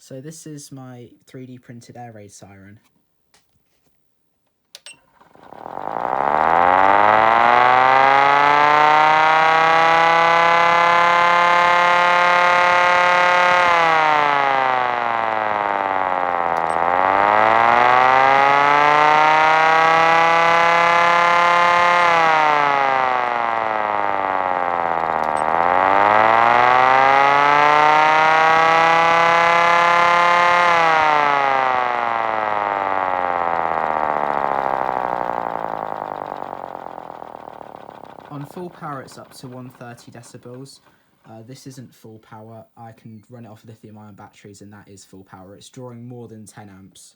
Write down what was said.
So this is my 3D printed air raid siren. On full power it's up to 130 decibels. This isn't full power. I can run it off lithium ion batteries and that is full power. It's drawing more than 10 amps.